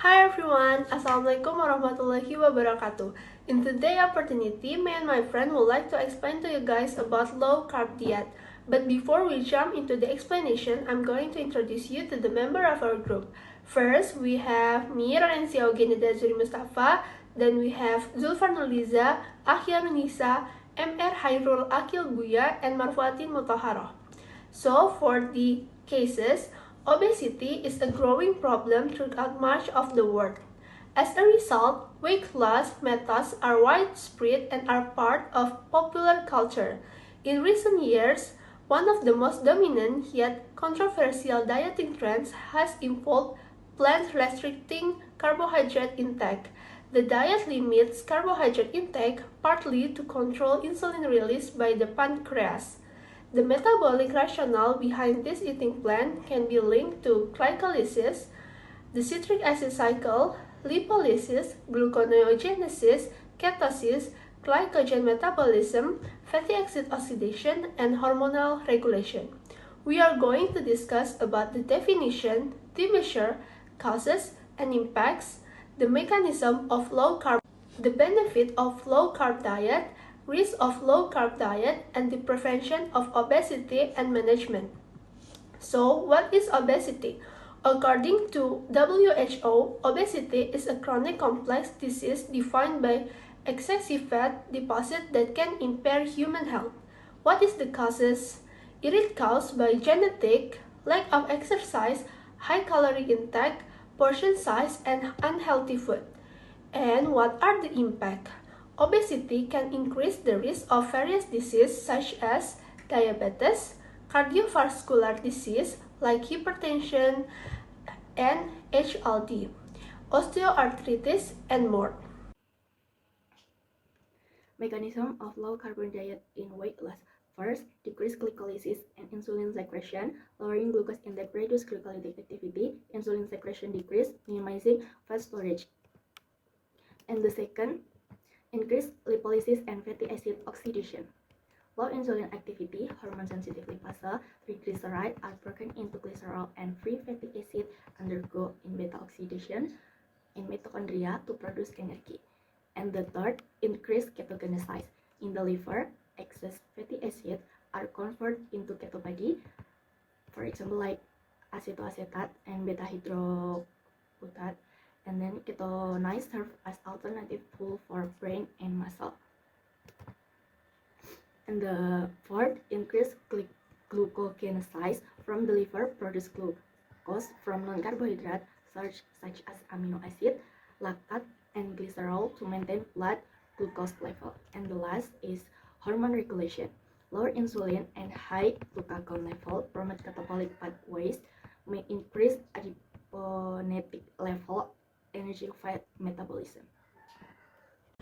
Hi everyone, Assalamualaikum warahmatullahi wabarakatuh. In today's opportunity, me and my friend would like to explain to you guys about low carb diet. But before we jump into the explanation, I'm going to introduce you to the member of our group. First, we have me, Rensia Eugenia Dazuri Mustafa. Then we have Zulfar Nuliza, Akhir Nisa, MR Hairul Akil Buya, and Marfuatin Mutahharah. So, for the cases, obesity is a growing problem throughout much of the world. As a result, weight loss methods are widespread and are part of popular culture. In recent years, one of the most dominant yet controversial dieting trends has involved plant restricting carbohydrate intake. The diet limits carbohydrate intake partly to control insulin release by the pancreas. The metabolic rationale behind this eating plan can be linked to glycolysis, the citric acid cycle, lipolysis, gluconeogenesis, ketosis, glycogen metabolism, fatty acid oxidation, and hormonal regulation. We are going to discuss about the definition, the measure, causes, and impacts, the mechanism of low carb, the benefit of low carb diet, risk of low carb diet, and the prevention of obesity and management. So, what is obesity? According to WHO, obesity is a chronic complex disease defined by excessive fat deposit that can impair human health. What is the causes? It is caused by genetic, lack of exercise, high calorie intake, portion size, and unhealthy food. And what are the impacts? Obesity can increase the risk of various diseases such as diabetes, cardiovascular disease like hypertension and HLD, osteoarthritis, and more. Mechanism of low carb diet in weight loss. First, decrease glycolysis and insulin secretion. Lowering glucose index reduce glycolytic activity, insulin secretion decrease, minimizing fat storage. And the second, increase lipolysis and fatty acid oxidation. Low insulin activity, hormone-sensitive lipase, triglycerides are broken into glycerol, and free fatty acid undergo in beta oxidation in mitochondria to produce energy. And the third, increase ketogenesis. In the liver, excess fatty acids are converted into ketobody, for example, like acetoacetate and beta-hydroxybutyrate, and then ketonize serve as alternative fuel for brain and muscle. And the fourth, increase glucogenesis from the liver, produce glucose from non-carbohydrate such as amino acid, lactate, and glycerol to maintain blood glucose level. And the last is hormone regulation. Lower insulin and high glucagon level promote catabolic pathways, may increase adiponectin level, energy fat metabolism.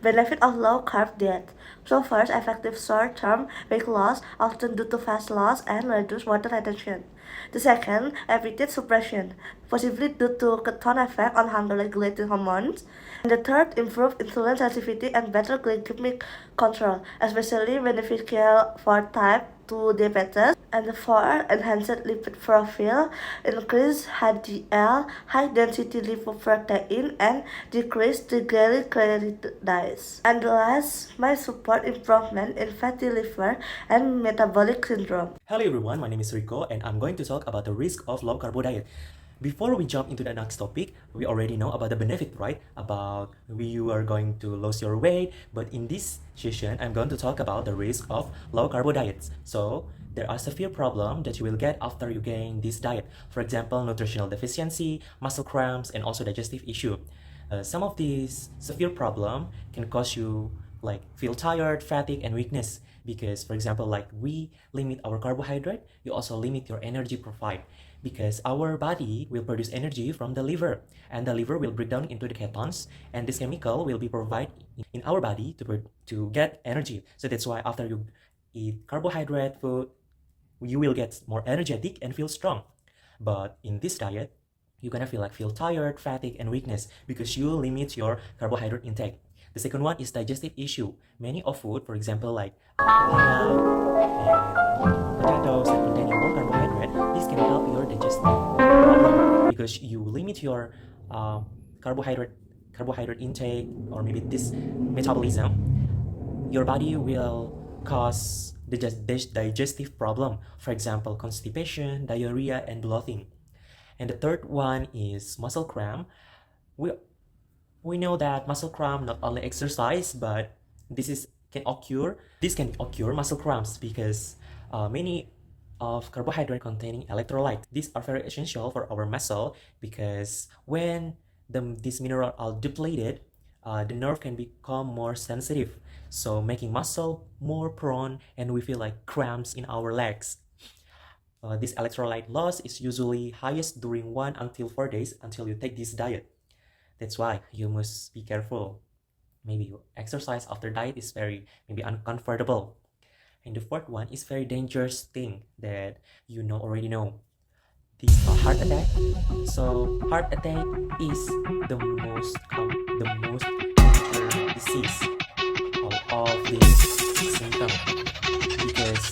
Benefit of low carb diet. So first, effective short-term weight loss, often due to fat loss and reduced water retention. The second, appetite suppression, possibly due to ketone effect on hunger-regulating hormones. And the third, improved insulin sensitivity and better glycemic control, especially beneficial for type 2 diabetes. And the fourth, enhanced lipid profile, increased HDL, high-density lipoprotein, and decreased triglycerides. And the last, may support improvement in fatty liver and metabolic syndrome. Hello everyone, my name is Rico and I'm going to talk about the risk of low carb diet. Before we jump into the next topic, we already know about the benefit, right? About you are going to lose your weight, but in this session, I'm going to talk about the risk of low carb diets. So, there are severe problems that you will get after you gain this diet. For example, nutritional deficiency, muscle cramps, and also digestive issue. Some of these severe problems can cause you like feel tired, fatigue, and weakness. Because, for example, like we limit our carbohydrate, you also limit your energy profile. Because our body will produce energy from the liver, and the liver will break down into the ketones, and this chemical will be provided in our body to get energy. So that's why after you eat carbohydrate food, you will get more energetic and feel strong. But in this diet, you're gonna feel tired, fatigue, and weakness because you limit your carbohydrate intake. The second one is digestive issue. Many of food, for example, like papaya and potatoes that contain low carbohydrate, this can help your digestive problem because you limit your carbohydrate intake or maybe this metabolism, your body will cause the digestive problem, for example constipation, diarrhea, and bloating. And the third one is muscle cramp. We know that muscle cramp not only exercise, but this can occur muscle cramps because many of carbohydrate containing electrolytes. These are very essential for our muscle because when these minerals are depleted, the nerve can become more sensitive, so making muscle more prone and we feel like cramps in our legs. This electrolyte loss is usually highest during 1 until 4 days until you take this diet. That's why you must be careful. Maybe exercise after diet is very maybe uncomfortable. And the fourth one is very dangerous thing that you already know. This heart attack. So heart attack is the most major disease of this symptom because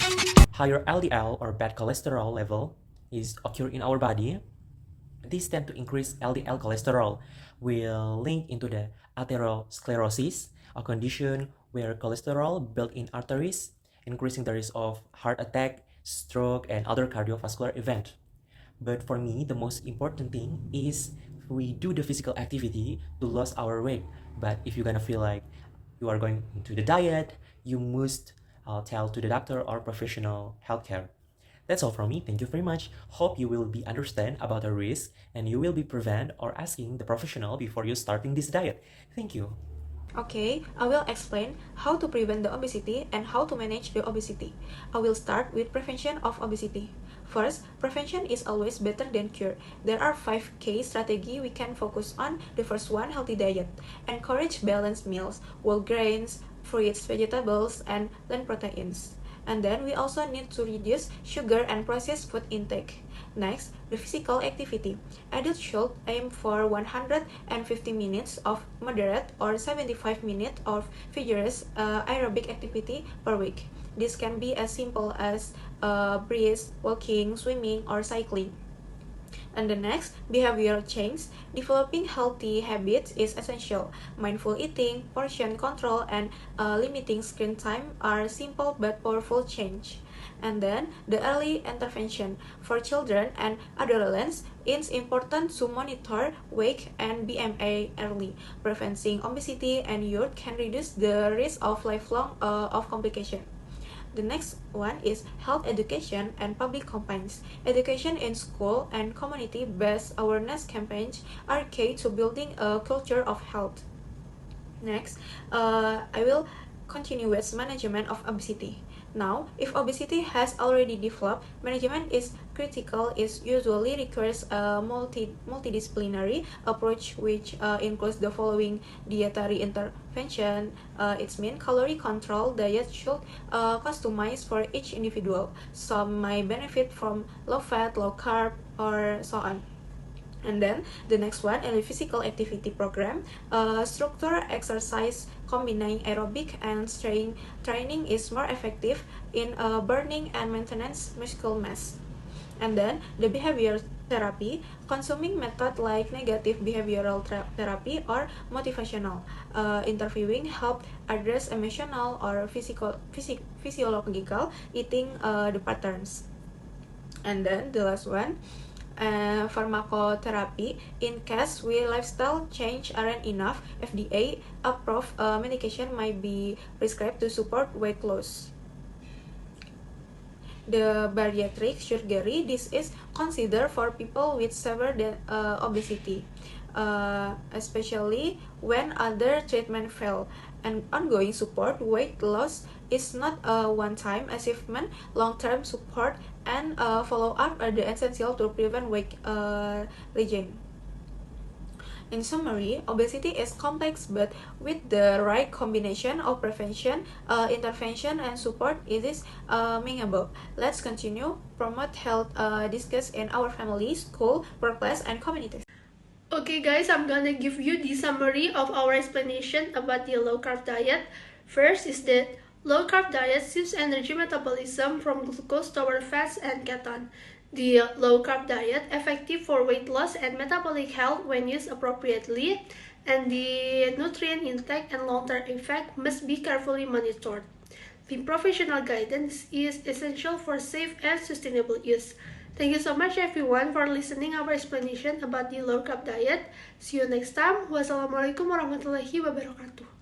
higher LDL or bad cholesterol level is occur in our body. These tend to increase LDL cholesterol, will link into the atherosclerosis, a condition where cholesterol built in arteries, increasing the risk of heart attack, stroke, and other cardiovascular event. But for me, the most important thing is we do the physical activity to lose our weight. But if you're gonna feel like you are going into the diet, you must tell to the doctor or professional healthcare. That's all from me. Thank you very much. Hope you will be understand about the risk and you will be prevent or asking the professional before you starting this diet. Thank you. Okay, I will explain how to prevent the obesity and how to manage the obesity. I will start with prevention of obesity. First, prevention is always better than cure. There are 5 key strategies we can focus on. The first one, healthy diet. Encourage balanced meals, whole grains, fruits, vegetables, and plant proteins. And then we also need to reduce sugar and processed food intake. Next, the physical activity. Adults should aim for 150 minutes of moderate or 75 minutes of vigorous aerobic activity per week. This can be as simple as brisk walking, swimming, or cycling. And the next, behavioral change. Developing healthy habits is essential. Mindful eating, portion control, and limiting screen time are simple but powerful change. And then, the early intervention. For children and adolescents, it's important to monitor weight and BMI early. Preventing obesity and youth can reduce the risk of lifelong of complication. The next one is health education and public campaigns. Education in school and community-based awareness campaigns are key to building a culture of health. Next, I will continue with management of obesity. Now, if obesity has already developed, management is critical. It usually requires a multidisciplinary approach which includes the following: dietary intervention. It means calorie control. Diet should customize for each individual. Some may benefit from low fat, low carb, or so on. And then the next one, a physical activity program. Structured exercise combining aerobic and strength training is more effective in burning and maintenance muscle mass. And then the behavioral therapy, consuming method like negative behavioral therapy or motivational interviewing help address emotional or physiological eating the patterns. And then the last one, pharmacotherapy. In case we lifestyle change aren't enough, FDA approved medication might be prescribed to support weight loss. The bariatric surgery, this is considered for people with severe obesity, especially when other treatment fail. And ongoing support, weight loss is not a one-time achievement. Long-term support and follow-up are the essential to prevent weight regain. In summary, obesity is complex, but with the right combination of prevention, intervention, and support, it is manageable. Let's continue promote health discuss in our family, school, workplace, and communities. Okay guys, I'm gonna give you the summary of our explanation about the low-carb diet. First is that low-carb diet shifts energy metabolism from glucose toward fats and ketone. The low-carb diet effective for weight loss and metabolic health when used appropriately, and the nutrient intake and long-term effect must be carefully monitored. The professional guidance is essential for safe and sustainable use. Thank you so much everyone for listening our explanation about the low-carb diet. See you next time. Wassalamualaikum warahmatullahi wabarakatuh.